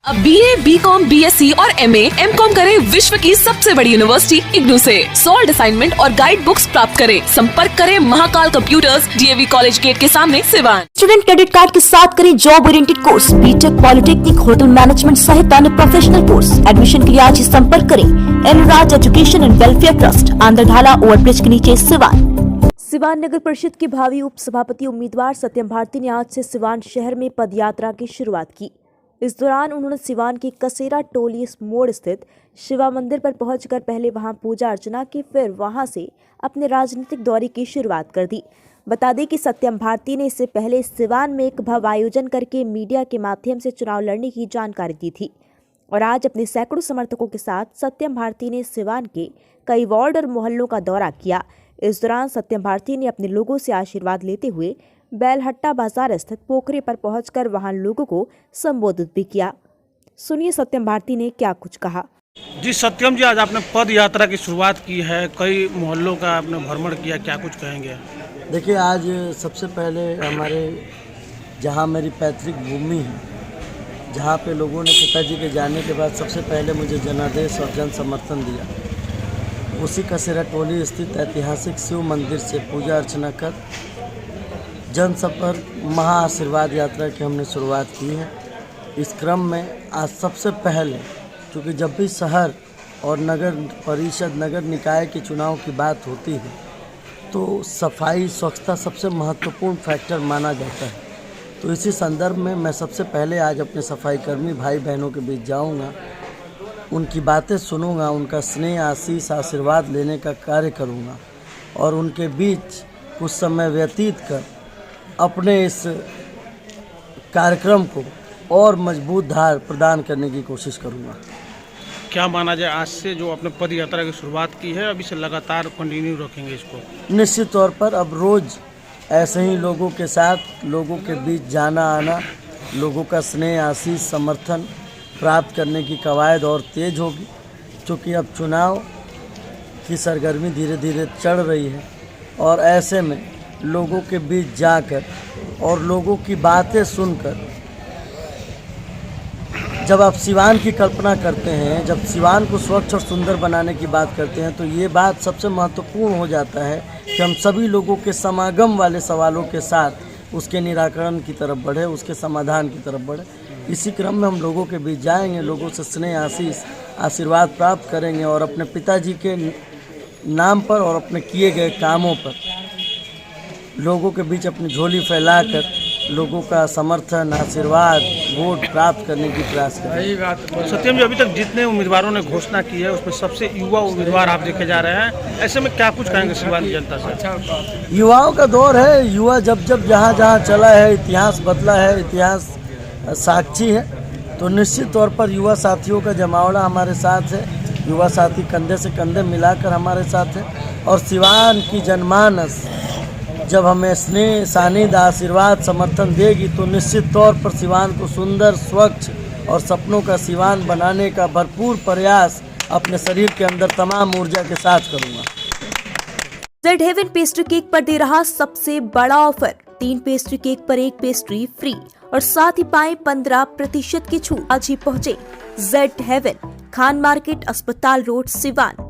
अब BA, BCom, BSc और MA, MCom करें विश्व की सबसे बड़ी यूनिवर्सिटी इग्नू से। सॉल्ड असाइनमेंट और गाइड बुक्स प्राप्त करें। संपर्क करें Mahakal computers, DAV college gate के सामने, सिवान। स्टूडेंट क्रेडिट कार्ड के साथ करें job oriented course, BTech, polytechnic, hotel management सहित अन्य प्रोफेशनल कोर्स। एडमिशन के लिए आज ही संपर्क करें Anuraj Education and Welfare Trust, Andhradhala overbridge के नीचे, सिवान। सिवान नगर परिषद के भावी उप सभापति उम्मीदवार सत्यम भारती ने आज से सिवान शहर में पदयात्रा की शुरुआत की। इस दौरान उन्होंने सिवान की कसेरा टोली मोड़ स्थित शिवा मंदिर पर पहुंचकर पहले वहां पूजा अर्चना की, फिर वहां से अपने राजनीतिक दौरे की शुरुआत कर दी। बता दें कि सत्यम भारती ने इससे पहले सिवान में एक भव्य आयोजन करके मीडिया के माध्यम से चुनाव लड़ने की जानकारी दी थी और आज अपने सैकड़ों समर्थकों के साथ सत्यम भारती ने सिवान के कई वार्ड और मोहल्लों का दौरा किया। इस दौरान सत्यम भारती ने अपने लोगों से आशीर्वाद लेते हुए बैलहट्टा बाजार स्थित पोखरे पर पहुंचकर वहां लोगों को संबोधित भी किया। सुनिए सत्यम भारती ने क्या कुछ कहा। जी सत्यम जी, आज आपने पद यात्रा की शुरुआत की है, कई मोहल्लों का आपने भ्रमण किया, क्या कुछ कहेंगे? देखिए, आज सबसे पहले हमारे जहां मेरी पैतृक भूमि है, जहां पे लोगों ने पिताजी के जाने के बाद सबसे पहले मुझे जनादेश और जन समर्थन दिया, उसी कसेरा टोली स्थित ऐतिहासिक शिव मंदिर से पूजा अर्चना कर जन संपर्क महा आशीर्वाद यात्रा की हमने शुरुआत की है। इस क्रम में आज सबसे पहले, क्योंकि जब भी शहर और नगर परिषद, नगर निकाय के चुनाव की बात होती है तो सफाई, स्वच्छता सबसे महत्वपूर्ण फैक्टर माना जाता है। तो इसी संदर्भ में मैं सबसे पहले आज अपने सफाई कर्मी भाई बहनों के बीच जाऊंगा, उनकी बातें सुनूंगा, उनका स्नेह, आशीष, आशीर्वाद लेने का कार्य करूंगा और उनके बीच कुछ समय व्यतीत कर अपने इस कार्यक्रम को और मजबूत धार प्रदान करने की कोशिश करूंगा। क्या माना जाए, आज से जो आपने पद यात्रा की शुरुआत की है, अभी से लगातार कंटिन्यू रखेंगे इसको? निश्चित तौर पर अब रोज़ ऐसे ही लोगों के साथ, लोगों के बीच जाना आना, लोगों का स्नेह, आशीष, समर्थन प्राप्त करने की कवायद और तेज होगी, क्योंकि अब चुनाव की सरगर्मी धीरे धीरे चढ़ रही है और ऐसे में लोगों के बीच जाकर और लोगों की बातें सुनकर, जब आप सिवान की कल्पना करते हैं, जब सिवान को स्वच्छ और सुंदर बनाने की बात करते हैं, तो ये बात सबसे महत्वपूर्ण हो जाता है कि हम सभी लोगों के समागम वाले सवालों के साथ उसके निराकरण की तरफ बढ़े, उसके समाधान की तरफ बढ़े। इसी क्रम में हम लोगों के बीच जाएंगे, लोगों से स्नेह, आशीष, आशीर्वाद प्राप्त करेंगे और अपने पिताजी के नाम पर और अपने किए गए कामों पर लोगों के बीच अपनी झोली फैलाकर लोगों का समर्थन, आशीर्वाद, वोट प्राप्त करने की प्रयास करें। सत्यम जी, अभी तक जितने उम्मीदवारों ने घोषणा की है उसमें सबसे युवा उम्मीदवार आप देखे जा रहे हैं, ऐसे में क्या कुछ कहेंगे सिवान की जनता से? युवाओं का दौर है। युवा जब जब जहाँ जहाँ चला है, इतिहास बदला है, इतिहास साक्षी है, तो निश्चित तौर पर युवा साथियों का जमावड़ा हमारे साथ है। युवा साथी कंधे से कंधे मिलाकर हमारे साथ है और सिवान की जनमानस जब हमें स्नेह, सानिध्य, आशीर्वाद, समर्थन देगी तो निश्चित तौर पर सिवान को सुंदर, स्वच्छ और सपनों का सिवान बनाने का भरपूर प्रयास अपने शरीर के अंदर तमाम ऊर्जा के साथ करूंगा। जेड हेवन पेस्ट्री केक पर दे रहा सबसे बड़ा ऑफर, 3 पेस्ट्री केक पर 1 पेस्ट्री फ्री और साथ ही पाएं 15% की छूट। आज ही पहुँचे जेड हेवन, खान मार्केट, अस्पताल रोड, सिवान।